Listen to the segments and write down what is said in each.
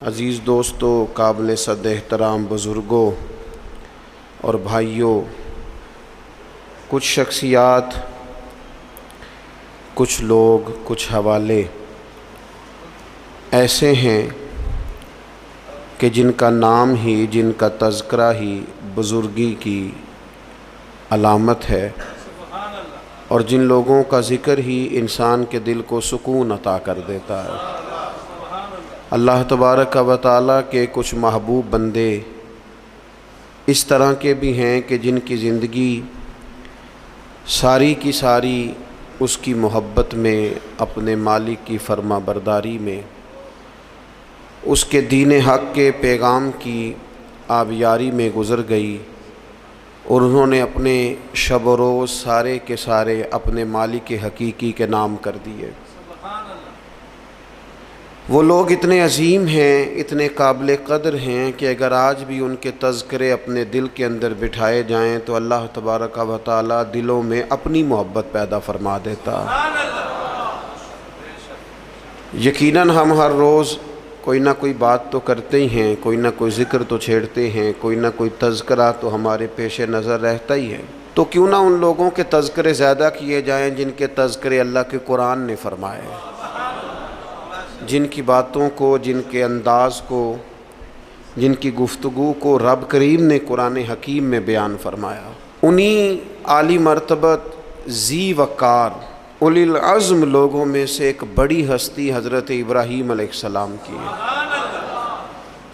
عزیز دوستو، قابل صد احترام بزرگوں اور بھائیوں، کچھ شخصیات، کچھ لوگ، کچھ حوالے ایسے ہیں کہ جن کا نام ہی، جن کا تذکرہ ہی بزرگی کی علامت ہے، اور جن لوگوں کا ذکر ہی انسان کے دل کو سکون عطا کر دیتا ہے۔ اللہ تبارک و تعالیٰ کے کچھ محبوب بندے اس طرح کے بھی ہیں کہ جن کی زندگی ساری کی ساری اس کی محبت میں، اپنے مالک کی فرما برداری میں، اس کے دین حق کے پیغام کی آبیاری میں گزر گئی، اور انہوں نے اپنے شب و روز سارے کے سارے اپنے مالک حقیقی کے نام کر دیے۔ وہ لوگ اتنے عظیم ہیں، اتنے قابل قدر ہیں کہ اگر آج بھی ان کے تذکرے اپنے دل کے اندر بٹھائے جائیں تو اللہ تبارک و تعالیٰ دلوں میں اپنی محبت پیدا فرما دیتا۔ یقیناً ہم ہر روز کوئی نہ کوئی بات تو کرتے ہی ہیں، کوئی نہ کوئی ذکر تو چھیڑتے ہیں، کوئی نہ کوئی تذکرہ تو ہمارے پیش نظر رہتا ہی ہے۔ تو کیوں نہ ان لوگوں کے تذکرے زیادہ کیے جائیں جن کے تذکرے اللہ کے قرآن نے فرمائے، جن کی باتوں کو، جن کے انداز کو، جن کی گفتگو کو رب کریم نے قرآن حکیم میں بیان فرمایا۔ انہی عالی مرتبت، ذی وقار، اولی العزم لوگوں میں سے ایک بڑی ہستی حضرت ابراہیم علیہ السلام کی ہے۔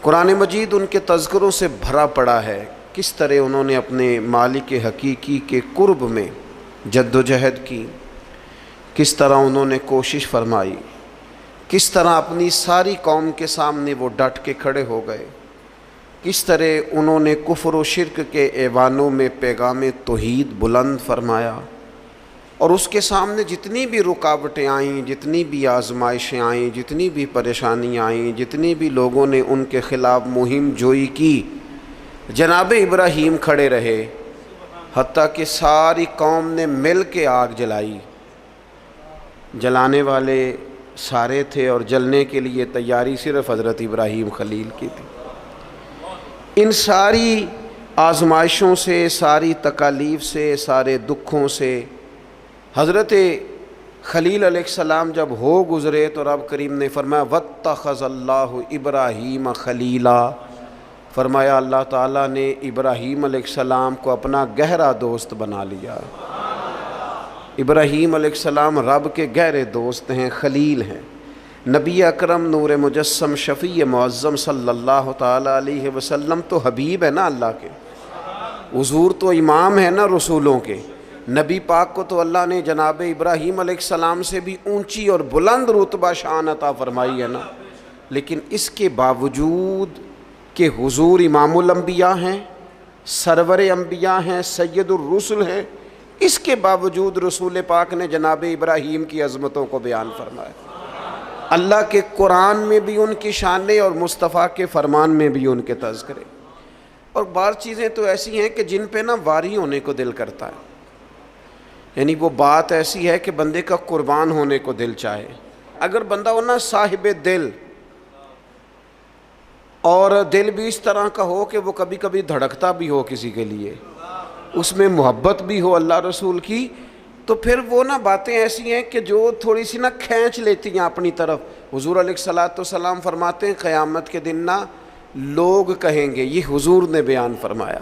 قرآن مجید ان کے تذکروں سے بھرا پڑا ہے، کس طرح انہوں نے اپنے مالک حقیقی کے قرب میں جد و جہد کی، کس طرح انہوں نے کوشش فرمائی، کس طرح اپنی ساری قوم کے سامنے وہ ڈٹ کے کھڑے ہو گئے، کس طرح انہوں نے کفر و شرک کے ایوانوں میں پیغام توحید بلند فرمایا، اور اس کے سامنے جتنی بھی رکاوٹیں آئیں، جتنی بھی آزمائشیں آئیں، جتنی بھی پریشانیاں آئیں، جتنی بھی لوگوں نے ان کے خلاف مہم جوئی کی، جناب ابراہیم کھڑے رہے، حتیٰ کہ ساری قوم نے مل کے آگ جلائی۔ جلانے والے سارے تھے اور جلنے کے لیے تیاری صرف حضرت ابراہیم خلیل کی تھی۔ ان ساری آزمائشوں سے، ساری تکالیف سے، سارے دکھوں سے حضرت خلیل علیہ السلام جب ہو گزرے تو رب کریم نے فرمایا واتخذ اللہ ابراہیم خلیلا، فرمایا اللہ تعالیٰ نے ابراہیم علیہ السلام کو اپنا گہرا دوست بنا لیا۔ ابراہیم علیہ السلام رب کے گہرے دوست ہیں، خلیل ہیں۔ نبی اکرم نور مجسم شفیع معظم صلی اللہ تعالیٰ علیہ وسلم تو حبیب ہے نا اللہ کے، حضور تو امام ہے نا رسولوں کے۔ نبی پاک کو تو اللہ نے جناب ابراہیم علیہ السلام سے بھی اونچی اور بلند رتبہ شان عطا فرمائی ہے نا، لیکن اس کے باوجود کہ حضور امام الانبیاء ہیں، سرور انبیاء ہیں، سید الرسل ہیں، اس کے باوجود رسول پاک نے جناب ابراہیم کی عظمتوں کو بیان فرمایا۔ اللہ کے قرآن میں بھی ان کی شانیں اور مصطفیٰ کے فرمان میں بھی ان کے تذکرے۔ اور بعض چیزیں تو ایسی ہیں کہ جن پہ نا واری ہونے کو دل کرتا ہے، یعنی وہ بات ایسی ہے کہ بندے کا قربان ہونے کو دل چاہے۔ اگر بندہ ہو نا صاحب دل، اور دل بھی اس طرح کا ہو کہ وہ کبھی کبھی دھڑکتا بھی ہو کسی کے لیے، اس میں محبت بھی ہو اللہ رسول کی، تو پھر وہ نا باتیں ایسی ہیں کہ جو تھوڑی سی نا کھینچ لیتی ہیں اپنی طرف۔ حضور علیہ السلام فرماتے ہیں قیامت کے دن نا لوگ کہیں گے، یہ حضور نے بیان فرمایا،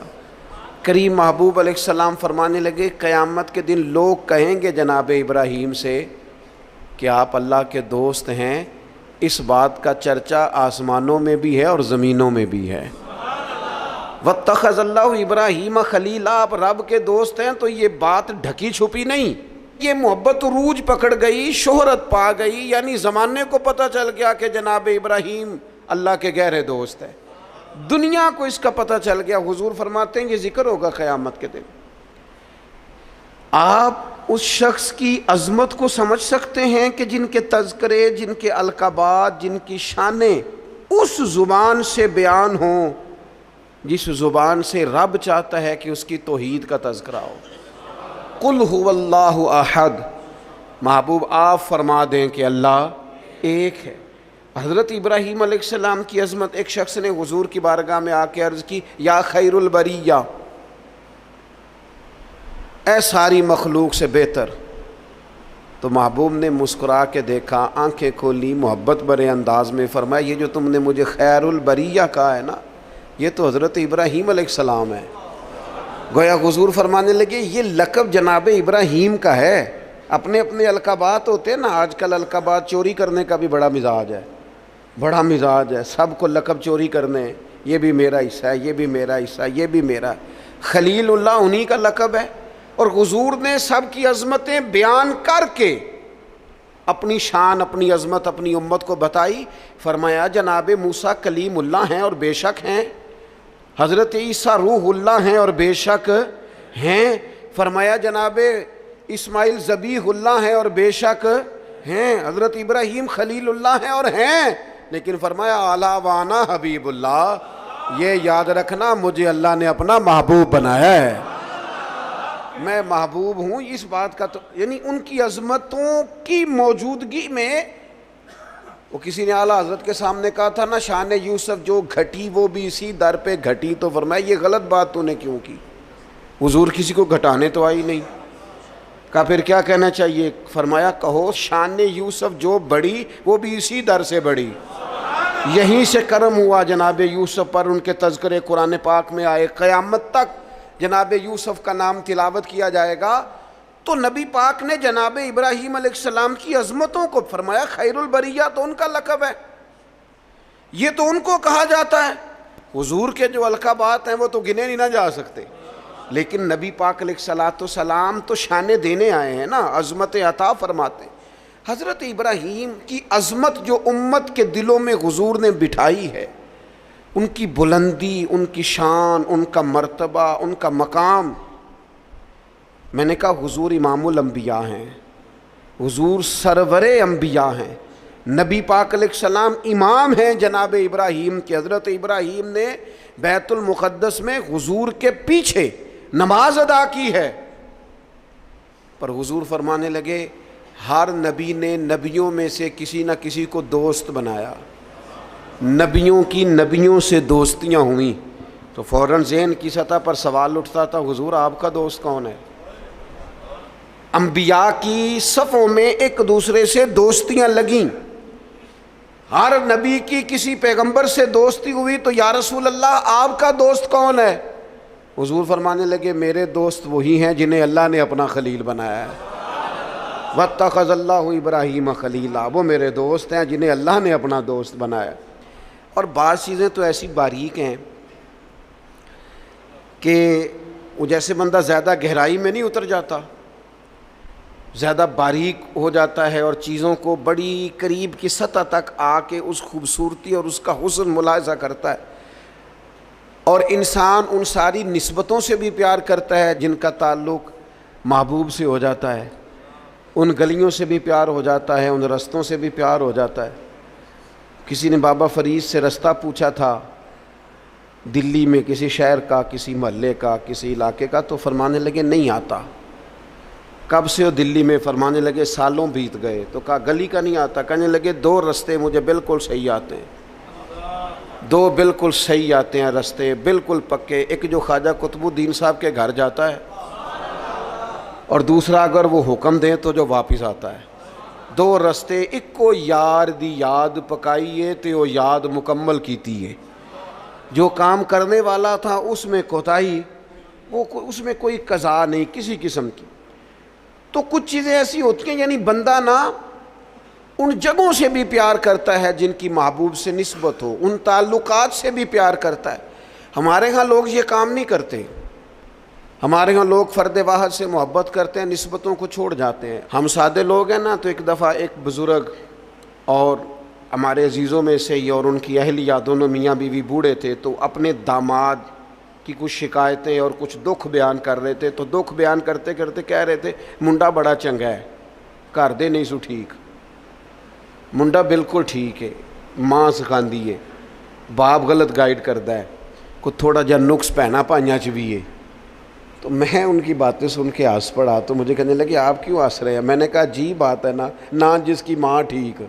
کریم محبوب علیہ السلام فرمانے لگے قیامت کے دن لوگ کہیں گے جناب ابراہیم سے کہ آپ اللہ کے دوست ہیں، اس بات کا چرچا آسمانوں میں بھی ہے اور زمینوں میں بھی ہے۔ واتخذ اللہ ابراہیم خلیلا، آپ رب کے دوست ہیں تو یہ بات ڈھکی چھپی نہیں، یہ محبت عروج پکڑ گئی، شہرت پا گئی، یعنی زمانے کو پتہ چل گیا کہ جناب ابراہیم اللہ کے گہرے دوست ہیں، دنیا کو اس کا پتہ چل گیا۔ حضور فرماتے ہیں یہ ذکر ہوگا قیامت کے دن۔ آپ اس شخص کی عظمت کو سمجھ سکتے ہیں کہ جن کے تذکرے، جن کے القابات، جن کی شانیں اس زبان سے بیان ہوں جس زبان سے رب چاہتا ہے کہ اس کی توحید کا تذکرہ ہو۔ قل هو اللہ احد، محبوب آپ فرما دیں کہ اللہ ایک ہے۔ حضرت ابراہیم علیہ السلام کی عظمت، ایک شخص نے حضور کی بارگاہ میں آ کے عرض کی یا خیر البریہ، اے ساری مخلوق سے بہتر. تو محبوب نے مسکرا کے دیکھا، آنکھیں کھولی، محبت بھرے انداز میں فرمایا یہ جو تم نے مجھے خیر البریہ کہا ہے نا، یہ تو حضرت ابراہیم علیہ السلام ہے. گویا حضور فرمانے لگے یہ لقب جناب ابراہیم کا ہے. اپنے اپنے القابات ہوتے ہیں نا، آج کل القابات چوری کرنے کا بھی بڑا مزاج ہے، بڑا مزاج ہے، سب کو لقب چوری کرنے، یہ بھی میرا حصہ ہے، یہ بھی میرا حصہ ہے، یہ بھی میرا. خلیل اللہ انہی کا لقب ہے. اور حضور نے سب کی عظمتیں بیان کر کے اپنی شان، اپنی عظمت اپنی امت کو بتائی. فرمایا جناب موسیٰ کلیم اللہ ہیں اور بے شک ہیں، حضرت عیسیٰ روح اللہ ہیں اور بے شک ہیں. فرمایا جناب اسماعیل ذبیح اللہ ہیں اور بے شک ہیں، حضرت ابراہیم خلیل اللہ ہیں اور ہیں. لیکن فرمایا اعلیٰ وانا حبیب اللہ، یہ یاد رکھنا مجھے اللہ نے اپنا محبوب بنایا ہے، میں محبوب ہوں. اس بات کا تو یعنی ان کی عظمتوں کی موجودگی میں، وہ کسی نے اعلیٰ حضرت کے سامنے کہا تھا نا شان یوسف جو گھٹی وہ بھی اسی در پہ گھٹی. تو فرمایا یہ غلط بات تو نے کیوں کی؟ حضور کسی کو گھٹانے تو آئی نہیں. کہا پھر کیا کہنا چاہیے؟ فرمایا کہو شان یوسف جو بڑی وہ بھی اسی در سے بڑی. یہیں سے کرم ہوا جناب یوسف پر، ان کے تذکرے قرآن پاک میں آئے. قیامت تک جناب یوسف کا نام تلاوت کیا جائے گا. تو نبی پاک نے جناب ابراہیم علیہ السلام کی عظمتوں کو فرمایا خیر البریہ تو ان کا لقب ہے، یہ تو ان کو کہا جاتا ہے. حضور کے جو القابات ہیں وہ تو گنے نہیں نہ جا سکتے، لیکن نبی پاک علیہ السلام تو شانے دینے آئے ہیں نا، عظمت عطا فرماتے ہیں. حضرت ابراہیم کی عظمت جو امت کے دلوں میں حضور نے بٹھائی ہے، ان کی بلندی، ان کی شان، ان کا مرتبہ، ان کا مقام. میں نے کہا حضور امام الانبیاء ہیں، حضور سرور انبیاء ہیں، نبی پاک علیہ السلام امام ہیں جناب ابراہیم کے. حضرت ابراہیم نے بیت المقدس میں حضور کے پیچھے نماز ادا کی ہے. پر حضور فرمانے لگے ہر نبی نے نبیوں میں سے کسی نہ کسی کو دوست بنایا، نبیوں کی نبیوں سے دوستیاں ہوئیں. تو فوراً ذہن کی سطح پر سوال اٹھتا تھا حضور آپ کا دوست کون ہے؟ انبیاء کی صفوں میں ایک دوسرے سے دوستیاں لگیں، ہر نبی کی کسی پیغمبر سے دوستی ہوئی. تو یا رسول اللہ آپ کا دوست کون ہے؟ حضور فرمانے لگے میرے دوست وہی ہیں جنہیں اللہ نے اپنا خلیل بنایا ہے. واتخذ اللہ ابراہیم خلیلا، وہ میرے دوست ہیں جنہیں اللہ نے اپنا دوست بنایا. اور بعض چیزیں تو ایسی باریک ہیں کہ وہ جیسے بندہ زیادہ گہرائی میں نہیں اتر جاتا، زیادہ باریک ہو جاتا ہے اور چیزوں کو بڑی قریب کی سطح تک آ کے اس خوبصورتی اور اس کا حسن ملاحظہ کرتا ہے. اور انسان ان ساری نسبتوں سے بھی پیار کرتا ہے جن کا تعلق محبوب سے ہو جاتا ہے، ان گلیوں سے بھی پیار ہو جاتا ہے، ان رستوں سے بھی پیار ہو جاتا ہے. کسی نے بابا فرید سے رستہ پوچھا تھا دلی میں کسی شہر کا، کسی محلے کا، کسی علاقے کا، تو فرمانے لگے نہیں آتا. کب سے ہو دلی میں؟ فرمانے لگے سالوں بیت گئے. تو کہا گلی کا نہیں آتا؟ کہنے لگے دو رستے مجھے بالکل صحیح آتے ہیں، دو بالکل صحیح آتے ہیں رستے، بالکل پکے. ایک جو خواجہ قطب الدین صاحب کے گھر جاتا ہے، اور دوسرا اگر وہ حکم دیں تو جو واپس آتا ہے. دو رستے، ایک کو یار دی یاد پکائیے تے وہ یاد مکمل کیتی ہے. جو کام کرنے والا تھا اس میں کوتاہی، وہ اس میں کوئی قضا نہیں کسی قسم کی. تو کچھ چیزیں ایسی ہوتی ہیں یعنی بندہ نا ان جگہوں سے بھی پیار کرتا ہے جن کی محبوب سے نسبت ہو، ان تعلقات سے بھی پیار کرتا ہے. ہمارے ہاں لوگ یہ کام نہیں کرتے. ہمارے ہاں لوگ فرد واحد سے محبت کرتے ہیں، نسبتوں کو چھوڑ جاتے ہیں. ہم سادے لوگ ہیں نا. تو ایک دفعہ ایک بزرگ اور ہمارے عزیزوں میں سے ہی اور ان کی اہلیہ دونوں میاں بیوی بوڑھے تھے، تو اپنے داماد کی کچھ شکایتیں اور کچھ دکھ بیان کر رہے تھے. تو دکھ بیان کرتے کرتے کہہ رہے تھے منڈا بڑا چنگا ہے، گھر دے نہیں سو ٹھیک، منڈا بالکل ٹھیک ہے، ماں سکھاندی ہے، باپ غلط گائیڈ کرتا ہے، کوئی تھوڑا جا نقص پہنا پائیاں چ بھی ہے. تو میں ان کی باتیں سن کے ہنس پڑا. تو مجھے کہنے لگے آپ کیوں ہنس رہے ہیں؟ میں نے کہا جی بات ہے نا، نہ جس کی ماں ٹھیک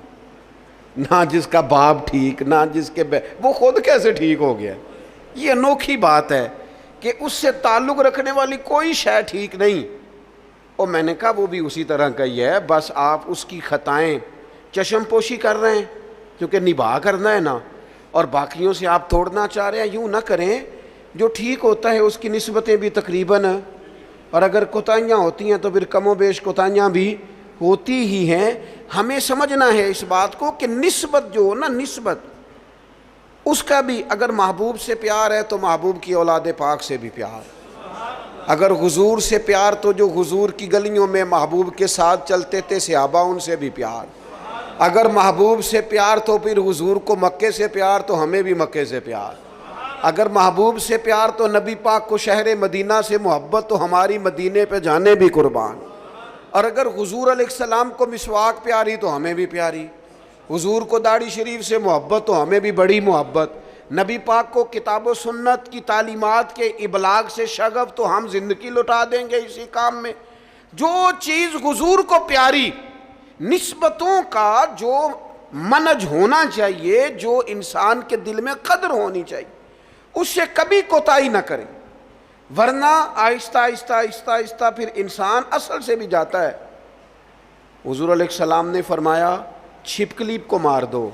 نہ جس کا باپ ٹھیک، نہ جس کے وہ خود کیسے ٹھیک ہو گیا؟ یہ انوکھی بات ہے کہ اس سے تعلق رکھنے والی کوئی شے ٹھیک نہیں۔ اور میں نے کہا وہ بھی اسی طرح کا ہی ہے، بس آپ اس کی خطائیں چشم پوشی کر رہے ہیں کیونکہ نباہ کرنا ہے نا، اور باقیوں سے آپ توڑنا چاہ رہے ہیں۔ یوں نہ کریں، جو ٹھیک ہوتا ہے اس کی نسبتیں بھی تقریباً، اور اگر کوتاہیاں ہوتی ہیں تو پھر کم و بیش کوتاہیاں بھی ہوتی ہی ہیں۔ ہمیں سمجھنا ہے اس بات کو کہ نسبت جو ہو نا، نسبت اس کا بھی، اگر محبوب سے پیار ہے تو محبوب کی اولاد پاک سے بھی پیار، اگر حضور سے پیار تو جو حضور کی گلیوں میں محبوب کے ساتھ چلتے تھے صحابہ ان سے بھی پیار، اگر محبوب سے پیار تو پھر حضور کو مکے سے پیار تو ہمیں بھی مکے سے پیار، اگر محبوب سے پیار تو نبی پاک کو شہر مدینہ سے محبت تو ہماری مدینے پہ جانے بھی قربان، اور اگر حضور علیہ السلام کو مسواک پیاری تو ہمیں بھی پیاری، حضور کو داڑھی شریف سے محبت تو ہمیں بھی بڑی محبت، نبی پاک کو کتاب و سنت کی تعلیمات کے ابلاغ سے شغف تو ہم زندگی لٹا دیں گے اسی کام میں۔ جو چیز حضور کو پیاری، نسبتوں کا جو منج ہونا چاہیے، جو انسان کے دل میں قدر ہونی چاہیے، اس سے کبھی کوتاہی نہ کریں، ورنہ آہستہ آہستہ آہستہ آہستہ پھر انسان اصل سے بھی جاتا ہے۔ حضور علیہ السلام نے فرمایا چھپکلی کو مار دو،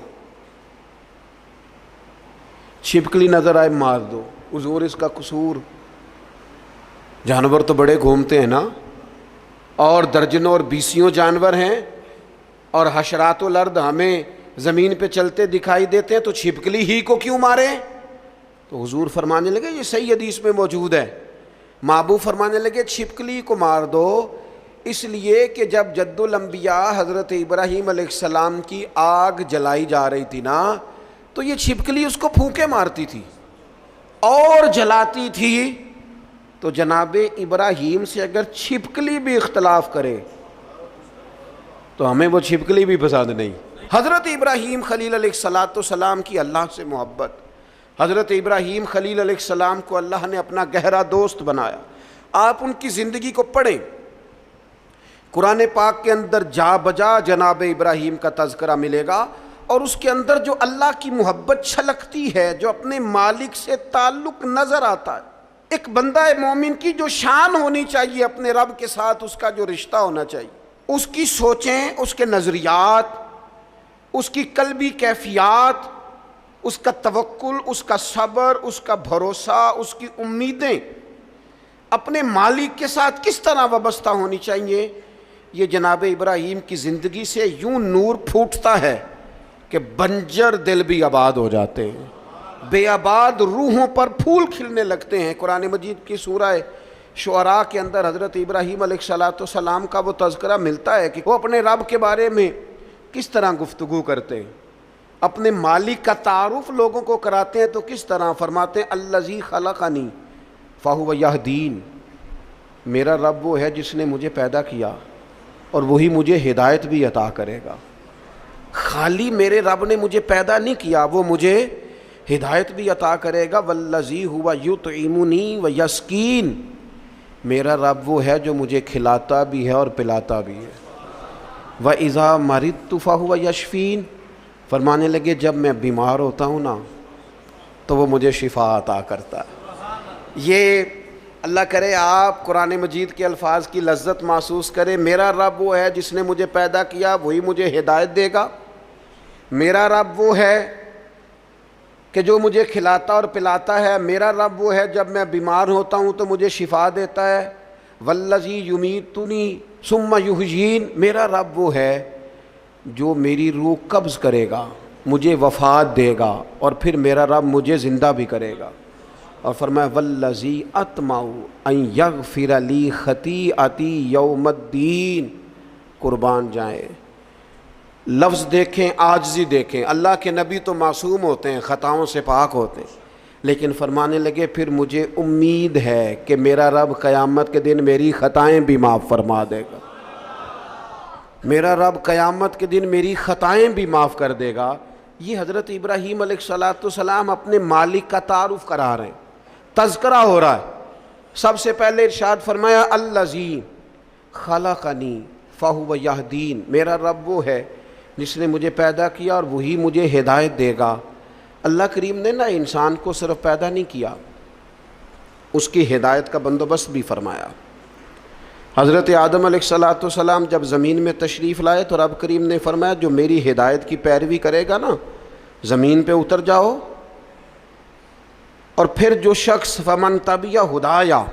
چھپکلی نظر آئے مار دو۔ حضور اس کا قصور، جانور تو بڑے گھومتے ہیں نا، اور درجنوں اور بیسیوں جانور ہیں، اور حشرات الارض ہمیں زمین پہ چلتے دکھائی دیتے ہیں، تو چھپکلی ہی کو کیوں مارے؟ تو حضور فرمانے لگے، یہ صحیح حدیث میں موجود ہے، محبوب فرمانے لگے چھپکلی کو مار دو، اس لیے کہ جب جد الانبیاء حضرت ابراہیم علیہ السلام کی آگ جلائی جا رہی تھی نا، تو یہ چھپکلی اس کو پھونکے مارتی تھی اور جلاتی تھی۔ تو جناب ابراہیم سے اگر چھپکلی بھی اختلاف کرے تو ہمیں وہ چھپکلی بھی پسند نہیں۔ حضرت ابراہیم خلیل علیہ السلام کی اللہ سے محبت، حضرت ابراہیم خلیل علیہ السلام کو اللہ نے اپنا گہرا دوست بنایا۔ آپ ان کی زندگی کو پڑھیں، قرآن پاک کے اندر جا بجا جناب ابراہیم کا تذکرہ ملے گا، اور اس کے اندر جو اللہ کی محبت چھلکتی ہے، جو اپنے مالک سے تعلق نظر آتا ہے۔ ایک بندہ مومن کی جو شان ہونی چاہیے اپنے رب کے ساتھ، اس کا جو رشتہ ہونا چاہیے، اس کی سوچیں، اس کے نظریات، اس کی قلبی کیفیات، اس کا توکل، اس کا صبر، اس کا بھروسہ، اس کی امیدیں اپنے مالک کے ساتھ کس طرح وابستہ ہونی چاہیے۔ یہ جناب ابراہیم کی زندگی سے یوں نور پھوٹتا ہے کہ بنجر دل بھی آباد ہو جاتے ہیں، بے آباد روحوں پر پھول کھلنے لگتے ہیں۔ قرآن مجید کی سورہ شعراء کے اندر حضرت ابراہیم علیہ السلام کا وہ تذکرہ ملتا ہے کہ وہ اپنے رب کے بارے میں کس طرح گفتگو کرتے ہیں، اپنے مالک کا تعارف لوگوں کو کراتے ہیں تو کس طرح فرماتے ہیں الذی خلقنی فہو یہدین، میرا رب وہ ہے جس نے مجھے پیدا کیا اور وہی مجھے ہدایت بھی عطا کرے گا۔ خالی میرے رب نے مجھے پیدا نہیں کیا، وہ مجھے ہدایت بھی عطا کرے گا۔ والذی ہوا یطعمنی ویسقین، میرا رب وہ ہے جو مجھے کھلاتا بھی ہے اور پلاتا بھی ہے۔ وَإِذَا مَرِضْتُ فَهُوَ يَشْفِينِ، فرمانے لگے جب میں بیمار ہوتا ہوں نا تو وہ مجھے شفا عطا کرتا ہے۔ یہ اللہ کرے آپ قرآن مجید کے الفاظ کی لذت محسوس کریں۔ میرا رب وہ ہے جس نے مجھے پیدا کیا، وہی مجھے ہدایت دے گا۔ میرا رب وہ ہے کہ جو مجھے کھلاتا اور پلاتا ہے۔ میرا رب وہ ہے جب میں بیمار ہوتا ہوں تو مجھے شفا دیتا ہے۔ والذی یمیتنی ثم یحیین، میرا رب وہ ہے جو میری روح قبض کرے گا، مجھے وفات دے گا، اور پھر میرا رب مجھے زندہ بھی کرے گا۔ اور فرمایا والذی اطمع ان یغفر لی خطیئتی یوم الدین، قربان جائیں، لفظ دیکھیں، عاجزی دیکھیں۔ اللہ کے نبی تو معصوم ہوتے ہیں، خطاؤں سے پاک ہوتے ہیں، لیکن فرمانے لگے پھر مجھے امید ہے کہ میرا رب قیامت کے دن میری خطائیں بھی معاف فرما دے گا، میرا رب قیامت کے دن میری خطائیں بھی معاف کر دے گا۔ یہ حضرت ابراہیم علیہ السلام اپنے مالک کا تعارف کرا رہے ہیں، تذکرہ ہو رہا ہے۔ سب سے پہلے ارشاد فرمایا الذی خلقنی فہو یہدین، میرا رب وہ ہے جس نے مجھے پیدا کیا اور وہی مجھے ہدایت دے گا۔ اللہ کریم نے نا انسان کو صرف پیدا نہیں کیا، اس کی ہدایت کا بندوبست بھی فرمایا۔ حضرت آدم علیہ السلام جب زمین میں تشریف لائے تو رب کریم نے فرمایا جو میری ہدایت کی پیروی کرے گا نا زمین پہ اتر جاؤ، اور پھر جو شخص فمن تبع ہدایا،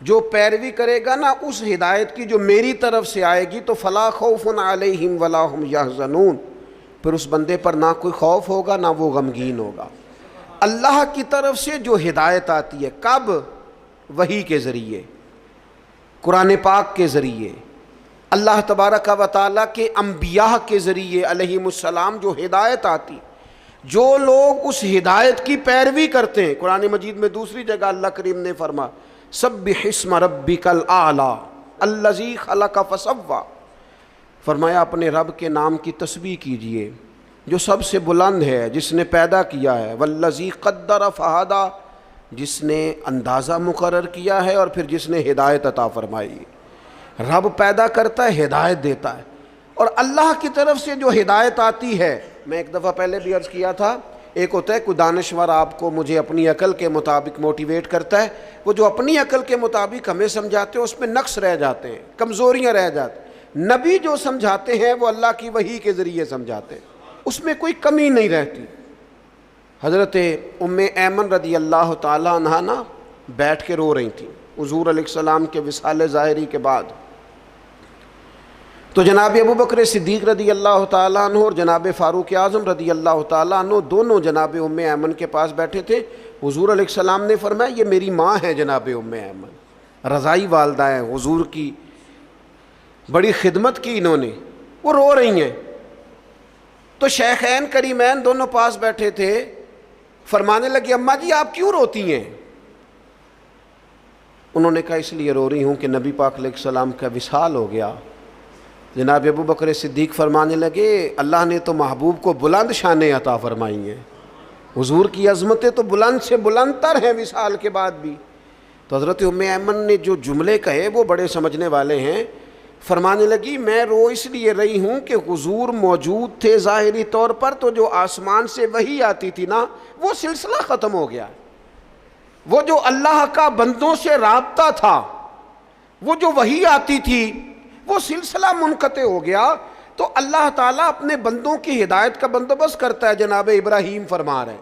جو پیروی کرے گا نا اس ہدایت کی جو میری طرف سے آئے گی، تو فلا خوف علیہم ولا ہم یحزنون، پھر اس بندے پر نہ کوئی خوف ہوگا نہ وہ غمگین ہوگا۔ اللہ کی طرف سے جو ہدایت آتی ہے، کب؟ وحی کے ذریعے، قرآن پاک کے ذریعے، اللہ تبارک و تعالیٰ کے انبیاء کے ذریعے علیہم السلام جو ہدایت آتی، جو لوگ اس ہدایت کی پیروی کرتے ہیں۔ قرآن مجید میں دوسری جگہ اللہ کریم نے فرمایا سبح اسم ربک الاعلی الذی خلق فسوی، فرمایا اپنے رب کے نام کی تسبیح کیجئے جو سب سے بلند ہے، جس نے پیدا کیا ہے، والذی قدر فہدی، جس نے اندازہ مقرر کیا ہے اور پھر جس نے ہدایت عطا فرمائی۔ رب پیدا کرتا ہے، ہدایت دیتا ہے، اور اللہ کی طرف سے جو ہدایت آتی ہے، میں ایک دفعہ پہلے بھی عرض کیا تھا، ایک ہوتا ہے کوئی دانشور آپ کو مجھے اپنی عقل کے مطابق موٹیویٹ کرتا ہے، وہ جو اپنی عقل کے مطابق ہمیں سمجھاتے ہیں اس میں نقص رہ جاتے ہیں، کمزوریاں رہ جاتی ہیں۔ نبی جو سمجھاتے ہیں وہ اللہ کی وحی کے ذریعے سمجھاتے ہیں، اس میں کوئی کمی نہیں رہتی۔ حضرت ام ایمن رضی اللہ تعالیٰ عنہا نا بیٹھ کے رو رہی تھیں حضور علیہ السلام کے وصال ظاہری کے بعد، تو جناب ابو بکر صدیق رضی اللہ تعالیٰ عنہ اور جناب فاروق اعظم رضی اللہ تعالیٰ عنہ دونوں جناب ام ایمن کے پاس بیٹھے تھے۔ حضور علیہ السلام نے فرمایا یہ میری ماں ہے جناب ام ایمن، رضائی والدہ ہیں حضور کی، بڑی خدمت کی انہوں نے، وہ رو رہی ہیں۔ تو شیخین کریمین دونوں پاس بیٹھے تھے، فرمانے لگے اماں جی آپ کیوں روتی ہیں؟ انہوں نے کہا اس لیے رو رہی ہوں کہ نبی پاک علیہ السلام کا وصال ہو گیا۔ جناب ابو بکر صدیق فرمانے لگے اللہ نے تو محبوب کو بلند شانیں عطا فرمائی ہیں، حضور کی عظمتیں تو بلند سے بلند تر ہیں وصال کے بعد بھی۔ تو حضرت ام ایمن نے جو جملے کہے وہ بڑے سمجھنے والے ہیں، فرمانے لگی میں رو اس لیے رہی ہوں کہ حضور موجود تھے ظاہری طور پر، تو جو آسمان سے وحی آتی تھی نا وہ سلسلہ ختم ہو گیا، وہ جو اللہ کا بندوں سے رابطہ تھا، وہ جو وحی آتی تھی وہ سلسلہ منقطع ہو گیا۔ تو اللہ تعالیٰ اپنے بندوں کی ہدایت کا بندوبست کرتا ہے، جناب ابراہیم فرما رہے ہیں،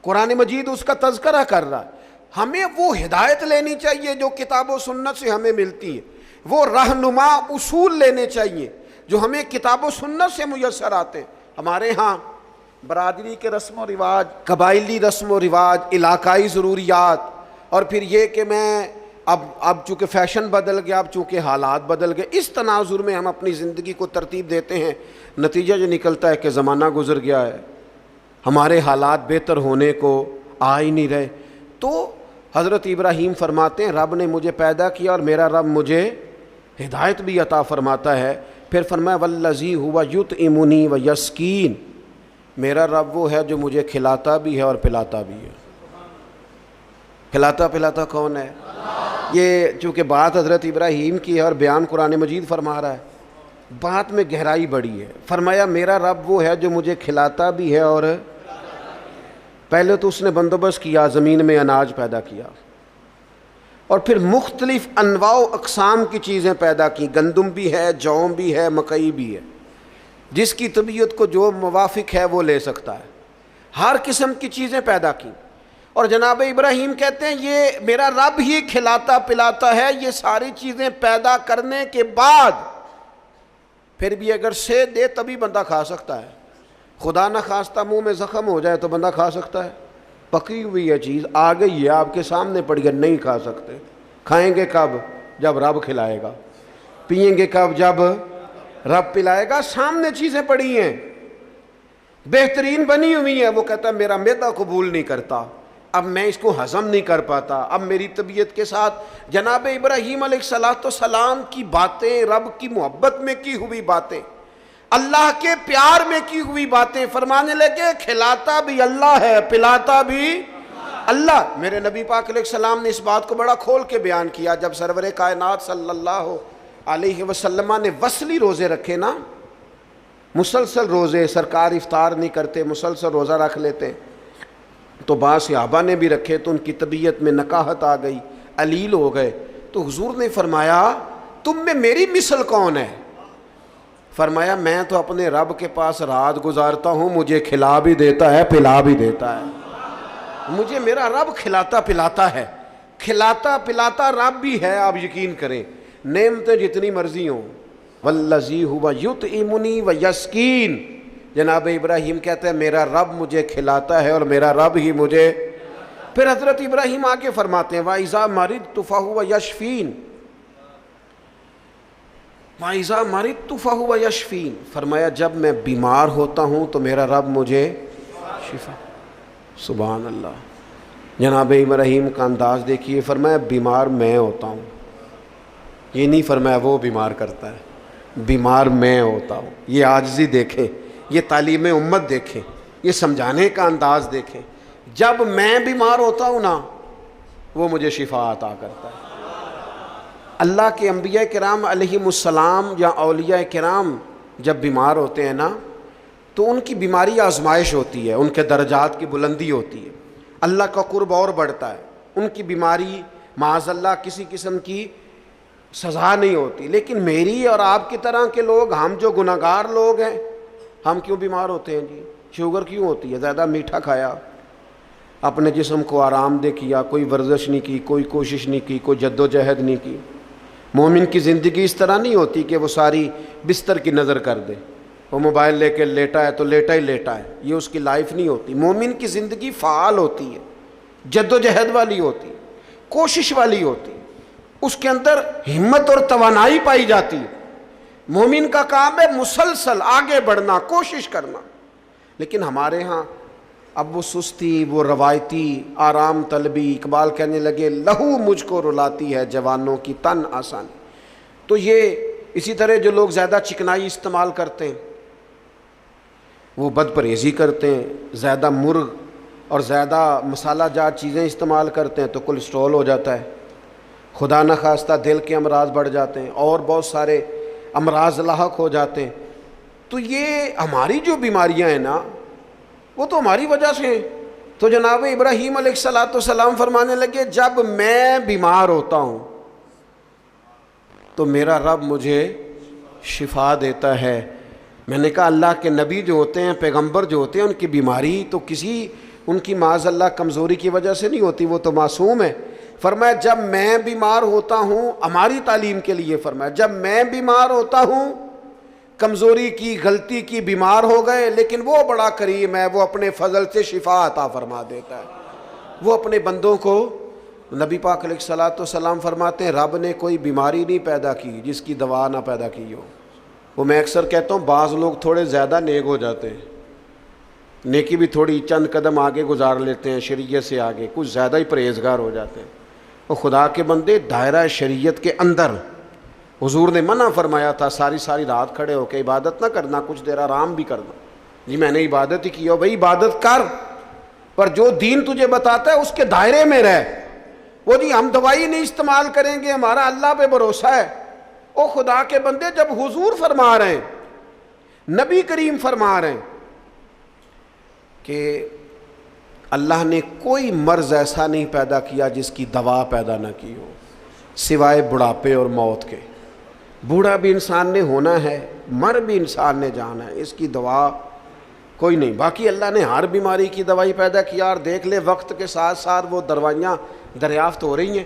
قرآن مجید اس کا تذکرہ کر رہا ہے۔ ہمیں وہ ہدایت لینی چاہیے جو کتاب و سنت سے ہمیں ملتی ہے، وہ رہنما اصول لینے چاہیے جو ہمیں کتاب و سنت سے میسر آتے ہیں۔ ہمارے ہاں برادری کے رسم و رواج، قبائلی رسم و رواج، علاقائی ضروریات، اور پھر یہ کہ میں اب چونکہ فیشن بدل گیا، اب چونکہ حالات بدل گئے، اس تناظر میں ہم اپنی زندگی کو ترتیب دیتے ہیں، نتیجہ جو نکلتا ہے کہ زمانہ گزر گیا ہے، ہمارے حالات بہتر ہونے کو آ ہی نہیں رہے۔ تو حضرت ابراہیم فرماتے ہیں رب نے مجھے پیدا کیا اور میرا رب مجھے ہدایت بھی عطا فرماتا ہے۔ پھر فرمایا والذی ہوا یطعمنی ویسقین، میرا رب وہ ہے جو مجھے کھلاتا بھی ہے اور پلاتا بھی ہے۔ کھلاتا پلاتا کون ہے؟ یہ چونکہ بات حضرت ابراہیم کی ہے اور بیان قرآن مجید فرما رہا ہے، بات میں گہرائی بڑی ہے۔ فرمایا میرا رب وہ ہے جو مجھے کھلاتا بھی ہے، اور پہلے تو اس نے بندوبست کیا، زمین میں اناج پیدا کیا، اور پھر مختلف انواع و اقسام کی چیزیں پیدا کی، گندم بھی ہے، جو بھی ہے، مکئی بھی ہے، جس کی طبیعت کو جو موافق ہے وہ لے سکتا ہے، ہر قسم کی چیزیں پیدا کی۔ اور جناب ابراہیم کہتے ہیں یہ میرا رب ہی کھلاتا پلاتا ہے، یہ ساری چیزیں پیدا کرنے کے بعد پھر بھی اگر سے دے تبھی بندہ کھا سکتا ہے، خدا نہ خواستہ منہ میں زخم ہو جائے تو بندہ کھا سکتا ہے؟ پکی ہوئی ہے چیز آ گئی ہے آپ کے سامنے پڑی ہے، نہیں کھا سکتے۔ کھائیں گے کب؟ جب رب کھلائے گا۔ پئیں گے کب؟ جب رب پلائے گا۔ سامنے چیزیں پڑی ہیں، بہترین بنی ہوئی ہیں، وہ کہتا ہے میرا معدہ قبول نہیں کرتا، اب میں اس کو ہضم نہیں کر پاتا، اب میری طبیعت کے ساتھ جناب ابراہیم علیہ السلام کی باتیں، رب کی محبت میں کی ہوئی باتیں، اللہ کے پیار میں کی ہوئی باتیں، فرمانے لگے کھلاتا بھی اللہ ہے، پلاتا بھی اللہ۔ میرے نبی پاک علیہ السلام نے اس بات کو بڑا کھول کے بیان کیا جب سرور کائنات صلی اللہ علیہ وسلم نے وصلی روزے رکھے نا، مسلسل روزے، سرکار افطار نہیں کرتے، مسلسل روزہ رکھ لیتے ہیں. تو بعض صحابہ نے بھی رکھے تو ان کی طبیعت میں نکاہت آ گئی، علیل ہو گئے. تو حضور نے فرمایا تم میں میری مثل کون ہے؟ فرمایا میں تو اپنے رب کے پاس رات گزارتا ہوں، مجھے کھلا بھی دیتا ہے پلا بھی دیتا ہے. مجھے میرا رب کھلاتا پلاتا ہے، کھلاتا پلاتا رب بھی ہے. آپ یقین کریں نعمتیں جتنی مرضی ہوں. والذی ہوا یطعمنی ویسقین، جناب ابراہیم کہتے ہیں میرا رب مجھے کھلاتا ہے اور میرا رب ہی مجھے. پھر حضرت ابراہیم آگے فرماتے ہیں وَإِذَا مَرِضْتُ فَهُوَ يَشْفِينِ، وَإِذَا مَرِضْتُ فَهُوَ يَشْفِينِ، فرمایا جب میں بیمار ہوتا ہوں تو میرا رب مجھے شفا. سبحان اللہ. جناب ابراہیم کا انداز دیکھیے، فرمایا بیمار میں ہوتا ہوں، یہ نہیں فرمایا وہ بیمار کرتا ہے، بیمار میں ہوتا ہوں. یہ عاجزی دیکھیں، یہ تعلیم امت دیکھیں، یہ سمجھانے کا انداز دیکھیں. جب میں بیمار ہوتا ہوں نا وہ مجھے شفا عطا کرتا ہے. اللہ کے انبیاء کرام علیہم السلام یا اولیاء کرام جب بیمار ہوتے ہیں نا تو ان کی بیماری آزمائش ہوتی ہے، ان کے درجات کی بلندی ہوتی ہے، اللہ کا قرب اور بڑھتا ہے. ان کی بیماری معاذ اللہ کسی قسم کی سزا نہیں ہوتی. لیکن میری اور آپ کی طرح کے لوگ، ہم جو گناہگار لوگ ہیں، ہم کیوں بیمار ہوتے ہیں جی؟ شوگر کیوں ہوتی ہے؟ زیادہ میٹھا کھایا، اپنے جسم کو آرام دہ کیا، کوئی ورزش نہیں کی، کوئی کوشش نہیں کی، کوئی جد و جہد نہیں کی. مومن کی زندگی اس طرح نہیں ہوتی کہ وہ ساری بستر کی نظر کر دے، وہ موبائل لے کے لیٹا ہے تو لیٹا ہی لیٹا ہے. یہ اس کی لائف نہیں ہوتی. مومن کی زندگی فعال ہوتی ہے، جد و جہد والی ہوتی ہے، کوشش والی ہوتی ہے، اس کے اندر ہمت اور توانائی پائی جاتی ہے. مومن کا کام ہے مسلسل آگے بڑھنا، کوشش کرنا. لیکن ہمارے ہاں اب وہ سستی، وہ روایتی آرام طلبی، اقبال کہنے لگے لہو مجھ کو رلاتی ہے جوانوں کی تن آسانی. تو یہ اسی طرح جو لوگ زیادہ چکنائی استعمال کرتے ہیں، وہ بد پرہیزی کرتے ہیں، زیادہ مرغ اور زیادہ مسالہ جات چیزیں استعمال کرتے ہیں تو کولیسٹرول ہو جاتا ہے، خدا نخواستہ دل کے امراض بڑھ جاتے ہیں اور بہت سارے امراض لاحق ہو جاتے ہیں. تو یہ ہماری جو بیماریاں ہیں نا وہ تو ہماری وجہ سے ہیں. تو جناب ابراہیم علیہ السلام فرمانے لگے جب میں بیمار ہوتا ہوں تو میرا رب مجھے شفا دیتا ہے. میں نے کہا اللہ کے نبی جو ہوتے ہیں، پیغمبر جو ہوتے ہیں، ان کی بیماری تو کسی ان کی معاذ اللہ کمزوری کی وجہ سے نہیں ہوتی، وہ تو معصوم ہے. فرمایا جب میں بیمار ہوتا ہوں، ہماری تعلیم کے لیے فرمایا جب میں بیمار ہوتا ہوں، کمزوری کی، غلطی کی، بیمار ہو گئے، لیکن وہ بڑا کریم ہے، وہ اپنے فضل سے شفا عطا فرما دیتا ہے. وہ اپنے بندوں کو، نبی پاک علیہ الصلوۃ والسلام فرماتے ہیں رب نے کوئی بیماری نہیں پیدا کی جس کی دوا نہ پیدا کی ہو. وہ میں اکثر کہتا ہوں بعض لوگ تھوڑے زیادہ نیک ہو جاتے ہیں، نیکی بھی تھوڑی چند قدم آگے گزار لیتے ہیں شریعت سے آگے، کچھ زیادہ ہی پرہیزگار ہو جاتے ہیں. وہ خدا کے بندے دائرہ شریعت کے اندر حضور نے منع فرمایا تھا ساری رات کھڑے ہو کے عبادت نہ کرنا، کچھ دیر آرام بھی کرنا. جی میں نے عبادت ہی کی ہو، بھائی عبادت کر، پر جو دین تجھے بتاتا ہے اس کے دائرے میں رہ. وہ جی ہم دوائی نہیں استعمال کریں گے، ہمارا اللہ پہ بھروسہ ہے. او خدا کے بندے جب حضور فرما رہے ہیں، نبی کریم فرما رہے ہیں کہ اللہ نے کوئی مرض ایسا نہیں پیدا کیا جس کی دوا پیدا نہ کی ہو سوائے بڑھاپے اور موت کے. بوڑھا بھی انسان نے ہونا ہے، مر بھی انسان نے جانا ہے، اس کی دوا کوئی نہیں. باقی اللہ نے ہر بیماری کی دوائی پیدا کیا، اور دیکھ لے وقت کے ساتھ ساتھ وہ دوائیاں دریافت ہو رہی ہیں.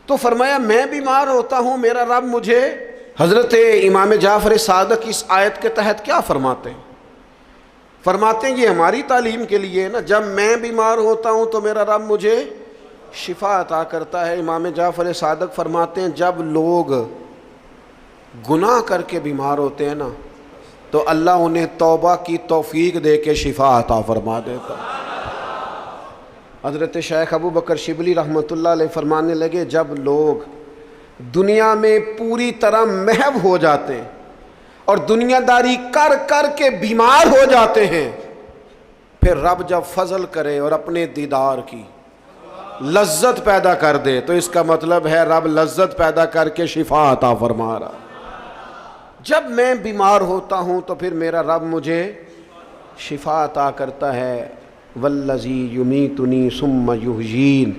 تو فرمایا میں بیمار ہوتا ہوں، میرا رب مجھے. حضرت امام جعفر صادق اس آیت کے تحت کیا فرماتے ہیں؟ فرماتے ہیں یہ ہماری تعلیم کے لیے نا، جب میں بیمار ہوتا ہوں تو میرا رب مجھے شفا عطا کرتا ہے. امام جعفر صادق فرماتے ہیں جب لوگ گناہ کر کے بیمار ہوتے ہیں نا تو اللہ انہیں توبہ کی توفیق دے کے شفا عطا فرما دیتا ہے. حضرت شیخ ابو بکر شبلی رحمۃ اللہ علیہ فرمانے لگے جب لوگ دنیا میں پوری طرح محو ہو جاتے ہیں اور دنیا داری کر کر کے بیمار ہو جاتے ہیں، پھر رب جب فضل کرے اور اپنے دیدار کی لذت پیدا کر دے تو اس کا مطلب ہے رب لذت پیدا کر کے شفا عطا فرما رہا. جب میں بیمار ہوتا ہوں تو پھر میرا رب مجھے شفا عطا کرتا ہے. والذی یمیتنی ثم یحیین،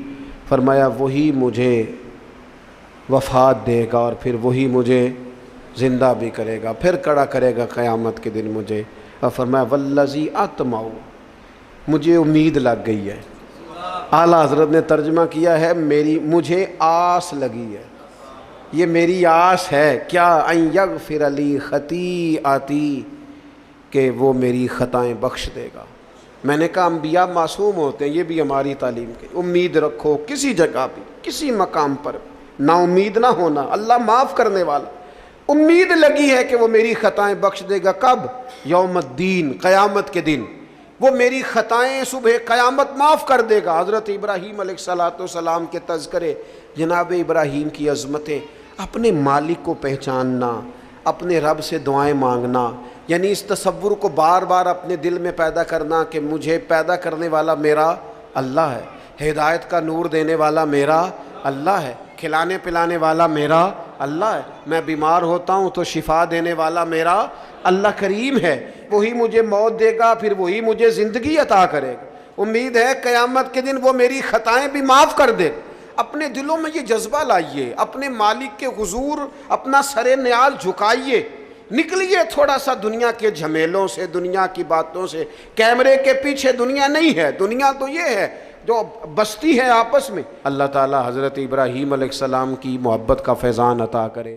فرمایا وہی مجھے وفات دے گا اور پھر وہی مجھے زندہ بھی کرے گا، پھر کھڑا کرے گا قیامت کے دن مجھے. اور فرمایا والذی اطمع، مجھے امید لگ گئی ہے. اعلیٰ حضرت نے ترجمہ کیا ہے مجھے آس لگی ہے، یہ میری آس ہے. کیا؟ ان یغفر لی خطیئتی، کہ وہ میری خطائیں بخش دے گا. میں نے کہا انبیاء معصوم ہوتے ہیں، یہ بھی ہماری تعلیم کی. امید رکھو کسی جگہ بھی، کسی مقام پر نا امید نہ ہونا. اللہ معاف کرنے والا. امید لگی ہے کہ وہ میری خطائیں بخش دے گا. کب؟ یوم الدین، قیامت کے دن. وہ میری خطائیں صبح قیامت معاف کر دے گا. حضرت ابراہیم علیہ السلام کے تذکرے، جناب ابراہیم کی عظمتیں، اپنے مالک کو پہچاننا، اپنے رب سے دعائیں مانگنا، یعنی اس تصور کو بار بار اپنے دل میں پیدا کرنا کہ مجھے پیدا کرنے والا میرا اللہ ہے، ہدایت کا نور دینے والا میرا اللہ ہے، کھلانے پلانے والا میرا اللہ ہے، میں بیمار ہوتا ہوں تو شفا دینے والا میرا اللہ کریم ہے، وہی مجھے موت دے گا پھر وہی مجھے زندگی عطا کرے گا. امید ہے قیامت کے دن وہ میری خطائیں بھی معاف کر دے. اپنے دلوں میں یہ جذبہ لائیے، اپنے مالک کے حضور اپنا سر نیال جھکائیے، نکلیے تھوڑا سا دنیا کے جھمیلوں سے، دنیا کی باتوں سے. کیمرے کے پیچھے دنیا نہیں ہے، دنیا تو یہ ہے جو بستی ہے آپس میں. اللہ تعالی حضرت ابراہیم علیہ السلام کی محبت کا فیضان عطا کرے.